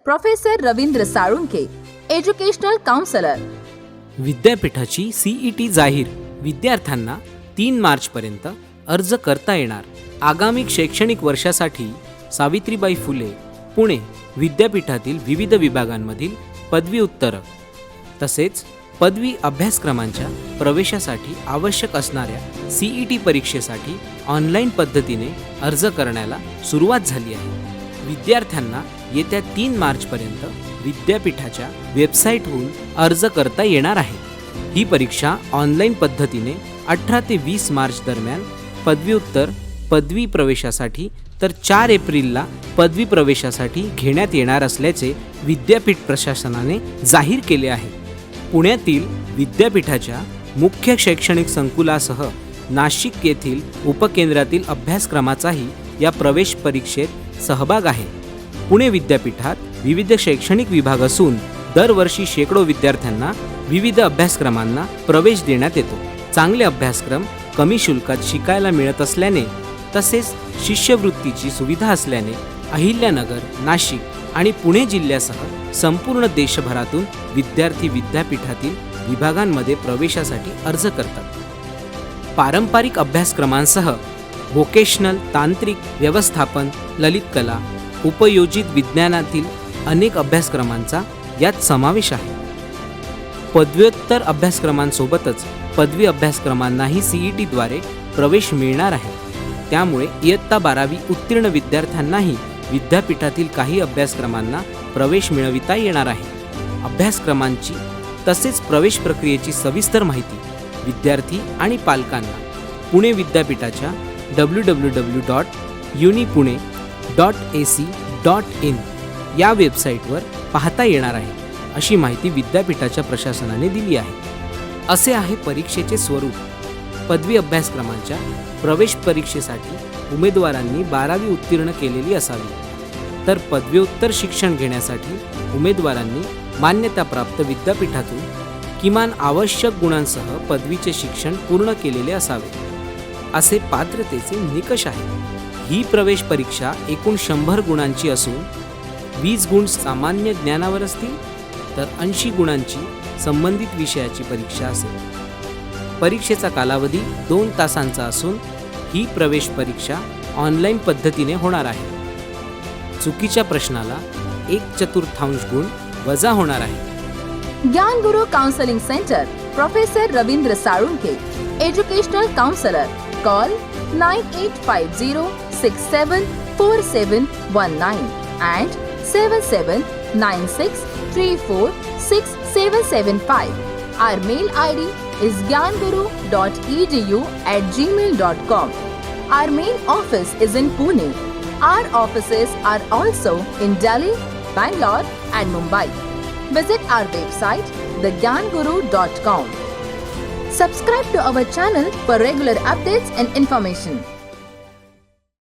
Professor Ravindra Salunkhe, educational counsellor. विद्यापीठाची CET जाहीर. विद्यार्थ्यांना 3 मार्चपर्यंत अर्ज करता येणार. आगामी शैक्षणिक वर्षासाठी सावित्रीबाई फुले पुणे विद्यापीठातील विविध विभागांमधील पदव्युत्तर तसेच पदवी अभ्यासक्रमांच्या प्रवेशासाठी आवश्यक असणाऱ्या CET परीक्षेसाठी ऑनलाईन पद्धतीने अर्ज करण्याला सुरुवात झाली आहे. विद्यार्थ्यांना येत्या 3 मार्चपर्यंत विद्यापीठाच्या वेबसाईटवरून अर्ज करता येणार आहे. ही परीक्षा ऑनलाईन पद्धतीने 18 ते 20 मार्च दरम्यान पदव्युत्तर पदवी प्रवेशासाठी तर 4 एप्रिलला पदवी प्रवेशासाठी घेण्यात येणार असल्याचे विद्यापीठ प्रशासनाने जाहीर केले आहे. पुण्यातील विद्यापीठाच्या मुख्य शैक्षणिक संकुलासह नाशिक येथील उपकेंद्रातील अभ्यासक्रमाचाही या प्रवेश परीक्षेत सहभाग आहे. पुणे विद्यापीठात विविध शैक्षणिक विभाग असून दरवर्षी शेकडो विद्यार्थ्यांना विविध अभ्यासक्रमांना प्रवेश देण्यात येतो. चांगले अभ्यासक्रम कमी शुल्कात शिकायला मिळत असल्याने तसेच शिष्यवृत्तीची सुविधा असल्याने अहिल्यानगर, नाशिक आणि पुणे जिल्ह्यासह संपूर्ण देशभरातून विद्यार्थी विद्यापीठातील विभागांमध्ये प्रवेशासाठी अर्ज करतात. पारंपरिक अभ्यासक्रमांसह व्होकेशनल, तांत्रिक, व्यवस्थापन, ललित कला, उपयोजित विज्ञानातील अनेक अभ्यासक्रमांचा यात समावेश आहे. पदव्युत्तर अभ्यासक्रमांसोबतच पदवी अभ्यासक्रमांनाही CETद्वारे प्रवेश मिळणार आहे. त्यामुळे इयत्ता 12वी उत्तीर्ण विद्यार्थ्यांनाही विद्यापीठातील काही अभ्यासक्रमांना प्रवेश मिळविता येणार आहे. अभ्यासक्रमांची तसेच प्रवेश प्रक्रियेची सविस्तर माहिती विद्यार्थी आणि पालकांना पुणे विद्यापीठाच्या www.unipune.ac.in या वेबसाईटवर पाहता येणार आहे, अशी माहिती विद्यापीठाच्या प्रशासनाने दिली आहे. असे आहे परीक्षेचे स्वरूप. पदवी अभ्यासक्रमांच्या प्रवेश परीक्षेसाठी उमेदवारांनी 12वी उत्तीर्ण केलेली असावी, तर पदव्युत्तर शिक्षण घेण्यासाठी उमेदवारांनी मान्यताप्राप्त विद्यापीठातून किमान आवश्यक गुणांसह पदवीचे शिक्षण पूर्ण केलेले असावे, असे पात्रतेचे निकष आहेत. ही प्रवेश परीक्षा एकूण 100 गुणांची असून 20 गुण सामान्य ज्ञानावर असतील तर 80 गुणांची संबंधित विषयाची परीक्षा असेल. परीक्षेचा कालावधी 2 तासांचा असून ही प्रवेश परीक्षा ऑनलाईन पद्धतीने होणार आहे. चुकीच्या प्रश्नाला 1/4 गुण वजा होणार आहे. ज्ञान गुरु counselling centre, professor Ravindra Salunkhe, educational counsellor. Call 9850674719 and 7796346775. Our mail ID is gyanguru.edu@gmail.com. Our main office is in Pune. Our offices are also in Delhi, Bangalore and Mumbai. Visit our website thegyanguru.com. Subscribe to our channel for regular updates and information.